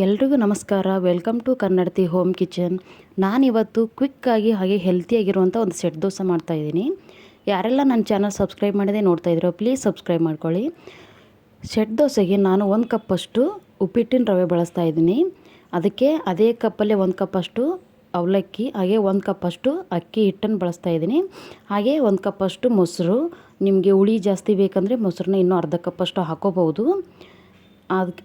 ಎಲ್ರಿಗೂ ನಮಸ್ಕಾರ. Welcome to Kannadathi home kitchen. ನಾನಿವತ್ತು ಕ್ವಿಕ್ಕಾಗಿ ಹಾಗೆ ಹೆಲ್ತಿಯಾಗಿರುವಂಥ ಒಂದು ಸೆಟ್ ದೋಸೆ ಮಾಡ್ತಾಯಿದ್ದೀನಿ. ಯಾರೆಲ್ಲ ನನ್ನ ಚಾನಲ್ ಸಬ್ಸ್ಕ್ರೈಬ್ ಮಾಡದೆ ನೋಡ್ತಾ ಇದ್ದೀರೋ ಪ್ಲೀಸ್ ಸಬ್ಸ್ಕ್ರೈಬ್ ಮಾಡ್ಕೊಳ್ಳಿ. ಸೆಟ್ ದೋಸೆಗೆ ನಾನು 1 ಕಪ್ಪಷ್ಟು ಉಪ್ಪಿಟ್ಟಿನ ರವೆ ಬಳಸ್ತಾ ಇದ್ದೀನಿ. ಅದಕ್ಕೆ ಅದೇ ಕಪ್ಪಲ್ಲೇ 1 ಕಪ್ಪಷ್ಟು ಅವಲಕ್ಕಿ, ಹಾಗೆ 1 ಕಪ್ಪಷ್ಟು ಅಕ್ಕಿ ಹಿಟ್ಟನ್ನು ಬಳಸ್ತಾ ಇದ್ದೀನಿ. ಹಾಗೆ 1 ಕಪ್ಪಷ್ಟು ಮೊಸರು. ನಿಮಗೆ ಹುಳಿ ಜಾಸ್ತಿ ಬೇಕಂದರೆ ಮೊಸರನ್ನ ಇನ್ನೂ ಅರ್ಧ ಕಪ್ಪಷ್ಟು ಹಾಕೋಬಹುದು.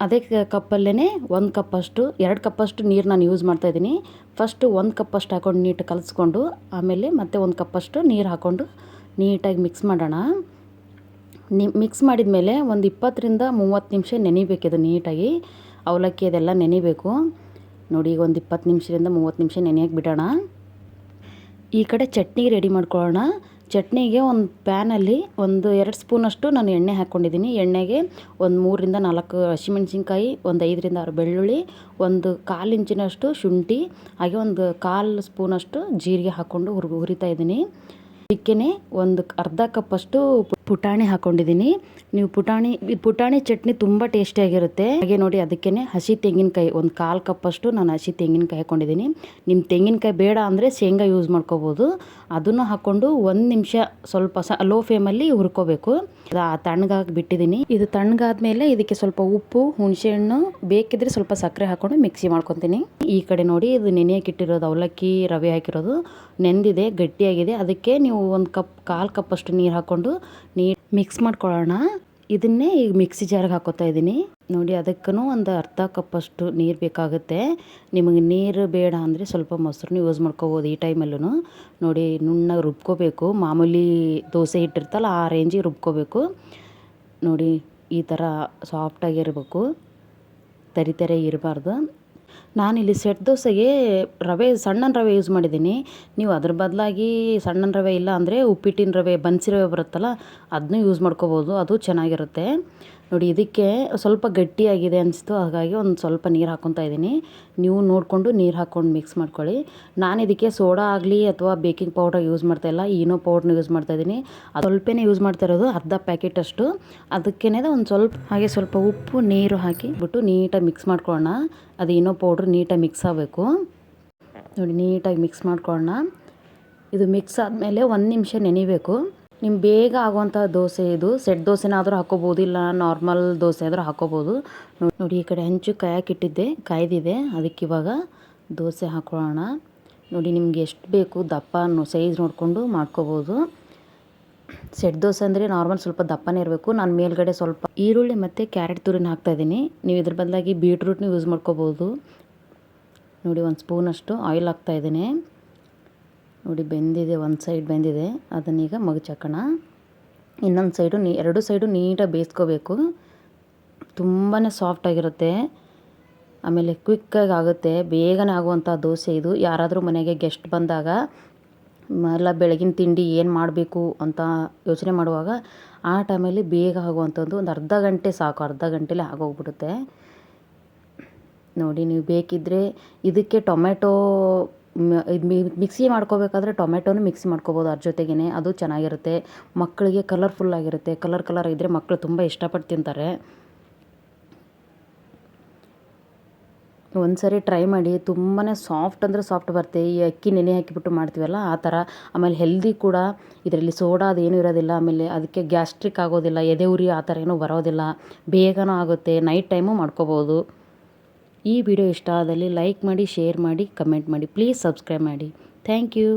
ಅದೇ ಕಪ್ಪಲ್ಲೇ 1 ಕಪ್ಪಷ್ಟು 2 ಕಪ್ಪಷ್ಟು ನೀರು ನಾನು ಯೂಸ್ ಮಾಡ್ತಾಯಿದ್ದೀನಿ. ಫಸ್ಟು 1 ಕಪ್ಪಷ್ಟು ಹಾಕ್ಕೊಂಡು ನೀಟಾಗಿ ಕಲಿಸ್ಕೊಂಡು ಆಮೇಲೆ ಮತ್ತೆ 1 ಕಪ್ಪಷ್ಟು ನೀರು ಹಾಕ್ಕೊಂಡು ನೀಟಾಗಿ ಮಿಕ್ಸ್ ಮಾಡೋಣ. ಮಿಕ್ಸ್ ಮಾಡಿದ ಮೇಲೆ ಒಂದು 20ರಿಂದ 30 ನಿಮಿಷ ನೆನಿಬೇಕಿದು ನೀಟಾಗಿ. ಅವಲಕ್ಕಿ ಅದೆಲ್ಲ ನೆನಿಬೇಕು ನೋಡಿ. ಈಗ ಒಂದು 20 ನಿಮಿಷದಿಂದ 30 ನಿಮಿಷ ನೆನೆಯಕ್ಕೆ ಬಿಡೋಣ. ಈ ಕಡೆ ಚಟ್ನಿ ರೆಡಿ ಮಾಡ್ಕೊಳ್ಳೋಣ. ಚಟ್ನಿಗೆ ಒಂದು ಪ್ಯಾನಲ್ಲಿ ಒಂದು 2 ಸ್ಪೂನಷ್ಟು ನಾನು ಎಣ್ಣೆ ಹಾಕ್ಕೊಂಡಿದ್ದೀನಿ. ಎಣ್ಣೆಗೆ ಒಂದು 3ರಿಂದ 4 ಹಸಿಮೆಣ್ಸಿನ್ಕಾಯಿ, ಒಂದು 5ರಿಂದ 6 ಬೆಳ್ಳುಳ್ಳಿ, ಒಂದು 1/4 ಇಂಚಿನಷ್ಟು ಶುಂಠಿ, ಹಾಗೆ ಒಂದು 1/4 ಸ್ಪೂನಷ್ಟು ಜೀರಿಗೆ ಹಾಕ್ಕೊಂಡು ಹುರಿತಾ ಇದ್ದೀನಿ. ಇದಕ್ಕೇ ಒಂದು ಅರ್ಧ ಕಪ್ಪಷ್ಟು ಪುಟಾಣಿ ಹಾಕ್ಕೊಂಡಿದ್ದೀನಿ. ನೀವು ಪುಟಾಣಿ ಚಟ್ನಿ ತುಂಬ ಟೇಸ್ಟಿಯಾಗಿರುತ್ತೆ. ಹಾಗೆ ನೋಡಿ, ಅದಕ್ಕೇ ಹಸಿ ತೆಂಗಿನಕಾಯಿ ಒಂದು 1/4 ಕಪ್ಪಷ್ಟು ನಾನು ಹಸಿ ತೆಂಗಿನಕಾಯಿ ಹಾಕ್ಕೊಂಡಿದ್ದೀನಿ. ನಿಮ್ಮ ತೆಂಗಿನಕಾಯಿ ಬೇಡ ಅಂದರೆ ಶೇಂಗಾ ಯೂಸ್ ಮಾಡ್ಕೋಬೋದು. ಅದನ್ನು ಹಾಕ್ಕೊಂಡು 1 ನಿಮಿಷ ಸ್ವಲ್ಪ ಲೋ ಫ್ಲೇಮಲ್ಲಿ ಹುರ್ಕೋಬೇಕು. ತಣ್ಣಗಾಗಿ ಬಿಟ್ಟಿದ್ದೀನಿ. ಇದು ತಣ್ಣಗಾದ್ಮೇಲೆ ಇದಕ್ಕೆ ಸ್ವಲ್ಪ ಉಪ್ಪು, ಹುಣಸೆಹಣ್ಣು, ಬೇಕಿದ್ರೆ ಸ್ವಲ್ಪ ಸಕ್ಕರೆ ಹಾಕ್ಕೊಂಡು ಮಿಕ್ಸಿ ಮಾಡ್ಕೊತೀನಿ. ಈ ಕಡೆ ನೋಡಿ, ಇದು ನೆನೆಯಕ್ಕೆ ಇಟ್ಟಿರೋದು ಅವಲಕ್ಕಿ ರವೆ ಹಾಕಿರೋದು ನೆಂದಿದೆ, ಗಟ್ಟಿಯಾಗಿದೆ. ಅದಕ್ಕೆ ನೀವು 1/4 ಕಪ್ಪಷ್ಟು ನೀರು ಹಾಕ್ಕೊಂಡು ಮಿಕ್ಸ್ ಮಾಡ್ಕೊಳ್ಳೋಣ. ಇದನ್ನೇ ಈಗ ಮಿಕ್ಸಿ ಜಾರ್ಗೆ ಹಾಕೋತಾ ಇದ್ದೀನಿ ನೋಡಿ. ಅದಕ್ಕೂ ಒಂದು ಅರ್ಧ ಕಪ್ಪಷ್ಟು ನೀರು ಬೇಕಾಗುತ್ತೆ. ನಿಮಗೆ ನೀರು ಬೇಡ ಅಂದರೆ ಸ್ವಲ್ಪ ಮೊಸರನ್ನ ಯೂಸ್ ಮಾಡ್ಕೋಬೋದು ಈ ಟೈಮಲ್ಲೂ. ನೋಡಿ, ನುಣ್ಣಗೆ ರುಬ್ಕೋಬೇಕು. ಮಾಮೂಲಿ ದೋಸೆ ಹಿಟ್ಟಿರ್ತಲ್ಲ ಆ ರೇಂಜಿಗೆ ರುಬ್ಕೋಬೇಕು ನೋಡಿ. ಈ ಥರ ಸಾಫ್ಟಾಗಿರಬೇಕು, ತರಿ ಇರಬಾರ್ದು. ನಾನಿಲ್ಲಿ ಸೆಟ್ ದೋಸೆಗೆ ಸಣ್ಣ ರವೆ ಯೂಸ್ ಮಾಡಿದ್ದೀನಿ. ನೀವು ಅದ್ರ ಬದಲಾಗಿ ಸಣ್ಣ ರವೆ ಇಲ್ಲ ಅಂದರೆ ಉಪ್ಪಿಟ್ಟಿನ ರವೆ, ಬನ್ಸಿ ರವೆ ಬರುತ್ತಲ್ಲ, ಅದನ್ನೂ ಯೂಸ್ ಮಾಡ್ಕೋಬೋದು, ಅದು ಚೆನ್ನಾಗಿರುತ್ತೆ ನೋಡಿ. ಇದಕ್ಕೆ ಸ್ವಲ್ಪ ಗಟ್ಟಿಯಾಗಿದೆ ಅನಿಸ್ತು, ಹಾಗಾಗಿ ಒಂದು ಸ್ವಲ್ಪ ನೀರು ಹಾಕ್ಕೊತಾ ಇದ್ದೀನಿ. ನೀವು ನೋಡಿಕೊಂಡು ನೀರು ಹಾಕ್ಕೊಂಡು ಮಿಕ್ಸ್ ಮಾಡ್ಕೊಳ್ಳಿ. ನಾನು ಇದಕ್ಕೆ ಸೋಡಾ ಆಗಲಿ ಅಥವಾ ಬೇಕಿಂಗ್ ಪೌಡರ್ ಯೂಸ್ ಮಾಡ್ತಾಯಿಲ್ಲ, ಈನೋ ಪೌಡ್ರನ್ನ ಯೂಸ್ ಮಾಡ್ತಾಯಿದ್ದೀನಿ. ಅದು ಸ್ವಲ್ಪನೇ ಯೂಸ್ ಮಾಡ್ತಾ ಇರೋದು, ಅರ್ಧ ಪ್ಯಾಕೆಟ್ ಅಷ್ಟು. ಅದಕ್ಕೇ ಒಂದು ಸ್ವಲ್ಪ ಹಾಗೆ ಸ್ವಲ್ಪ ಉಪ್ಪು, ನೀರು ಹಾಕಿಬಿಟ್ಟು ನೀಟಾಗಿ ಮಿಕ್ಸ್ ಮಾಡ್ಕೊಳ್ಳೋಣ. ಅದು ಈನೋ ಪೌಡ್ರ್ ನೀಟಾಗಿ ಮಿಕ್ಸ್ ಆಗಬೇಕು ನೋಡಿ. ನೀಟಾಗಿ ಮಿಕ್ಸ್ ಮಾಡ್ಕೊಳ್ಳೋಣ. ಇದು ಮಿಕ್ಸ್ ಆದಮೇಲೆ 1 ನಿಮಿಷ ನೆನಿಬೇಕು. ನಿಮ್ಗೆ ಬೇಗ ಆಗುವಂಥ ದೋಸೆ ಇದು. ಸೆಟ್ ದೋಸೆನಾದರೂ ಹಾಕೋಬೋದು, ಇಲ್ಲ ನಾರ್ಮಲ್ ದೋಸೆ ಆದರೂ ಹಾಕೋಬೋದು ನೋಡಿ. ಈ ಕಡೆ ಹಂಚು ಕಾಯ್ದಿದೆ. ಅದಕ್ಕೆ ಇವಾಗ ದೋಸೆ ಹಾಕೊಳ್ಳೋಣ ನೋಡಿ. ನಿಮ್ಗೆ ಎಷ್ಟು ಬೇಕು ದಪ್ಪ ಸೈಜ್ ನೋಡಿಕೊಂಡು ಮಾಡ್ಕೋಬೋದು. ಸೆಟ್ ದೋಸೆ ಅಂದರೆ ನಾರ್ಮಲ್ ಸ್ವಲ್ಪ ದಪ್ಪನೇ ಇರಬೇಕು. ನಾನು ಮೇಲ್ಗಡೆ ಸ್ವಲ್ಪ ಈರುಳ್ಳಿ ಮತ್ತು ಕ್ಯಾರೆಟ್ ತುರಿನ ಹಾಕ್ತಾಯಿದ್ದೀನಿ. ನೀವು ಇದ್ರ ಬದಲಾಗಿ ಬೀಟ್ರೂಟ್ನ ಯೂಸ್ ಮಾಡ್ಕೋಬೋದು ನೋಡಿ. 1 ಸ್ಪೂನಷ್ಟು ಆಯಿಲ್ ಹಾಕ್ತಾಯಿದ್ದೀನಿ ನೋಡಿ. ಬೆಂದಿದೆ, ಒಂದು ಸೈಡ್ ಬೆಂದಿದೆ. ಅದನ್ನೀಗ ಮಗಚಾಕೋಣ. ಇನ್ನೊಂದು ಸೈಡು ಎರಡು ಸೈಡು ನೀಟಾಗಿ ಬೇಯಿಸ್ಕೋಬೇಕು. ತುಂಬಾ ಸಾಫ್ಟಾಗಿರುತ್ತೆ, ಆಮೇಲೆ ಕ್ವಿಕ್ಕಾಗಿ ಆಗುತ್ತೆ, ಬೇಗನೆ ಆಗುವಂಥ ದೋಸೆ ಇದು. ಯಾರಾದರೂ ಮನೆಗೆ ಗೆಸ್ಟ್ ಬಂದಾಗ ಎಲ್ಲ ಬೆಳಗಿನ ತಿಂಡಿ ಏನು ಮಾಡಬೇಕು ಅಂತ ಯೋಚನೆ ಮಾಡುವಾಗ ಆ ಟೈಮಲ್ಲಿ ಬೇಗ ಆಗುವಂಥದ್ದು. ಒಂದು ಅರ್ಧ ಗಂಟೆ ಸಾಕು, ಅರ್ಧ ಗಂಟೆಲೇ ಆಗೋಗ್ಬಿಡುತ್ತೆ ನೋಡಿ. ನೀವು ಬೇಕಿದ್ದರೆ ಇದಕ್ಕೆ ಟೊಮೆಟೊ ಮಿಕ್ಸಿ ಮಾಡ್ಕೋಬೇಕಾದ್ರೆ ಟೊಮೆಟೊನೂ ಮಿಕ್ಸಿ ಮಾಡ್ಕೋಬೋದು ಅದ್ರ ಜೊತೆಗೇ, ಅದು ಚೆನ್ನಾಗಿರುತ್ತೆ. ಮಕ್ಕಳಿಗೆ ಕಲರ್ಫುಲ್ಲಾಗಿರುತ್ತೆ. ಕಲರ್ ಇದ್ದರೆ ಮಕ್ಕಳು ತುಂಬ ಇಷ್ಟಪಟ್ಟು ತಿಂತಾರೆ. ಒಂದ್ಸರಿ ಟ್ರೈ ಮಾಡಿ, ತುಂಬಾ ಸಾಫ್ಟ್ ಅಂದರೆ ಸಾಫ್ಟ್ ಬರುತ್ತೆ. ಈ ಅಕ್ಕಿ ನೆನೆ ಹಾಕಿಬಿಟ್ಟು ಮಾಡ್ತೀವಲ್ಲ ಆ ಥರ. ಆಮೇಲೆ ಹೆಲ್ದಿ ಕೂಡ. ಇದರಲ್ಲಿ ಸೋಡಾ ಅದೇನೂ ಇರೋದಿಲ್ಲ. ಆಮೇಲೆ ಅದಕ್ಕೆ ಗ್ಯಾಸ್ಟ್ರಿಕ್ ಆಗೋದಿಲ್ಲ, ಎದೆ ಉರಿ ಆ ಥರ ಏನೂ ಬರೋದಿಲ್ಲ, ಬೇಗನೂ ಆಗುತ್ತೆ. ನೈಟ್ ಟೈಮು ಮಾಡ್ಕೋಬೋದು. ಈ ವಿಡಿಯೋ ಇಷ್ಟ ಆದಲ್ಲಿ ಲೈಕ್ ಮಾಡಿ, ಶೇರ್ ಮಾಡಿ, ಕಮೆಂಟ್ ಮಾಡಿ. ಪ್ಲೀಸ್ ಸಬ್ಸ್ಕ್ರೈಬ್ ಮಾಡಿ. Thank you.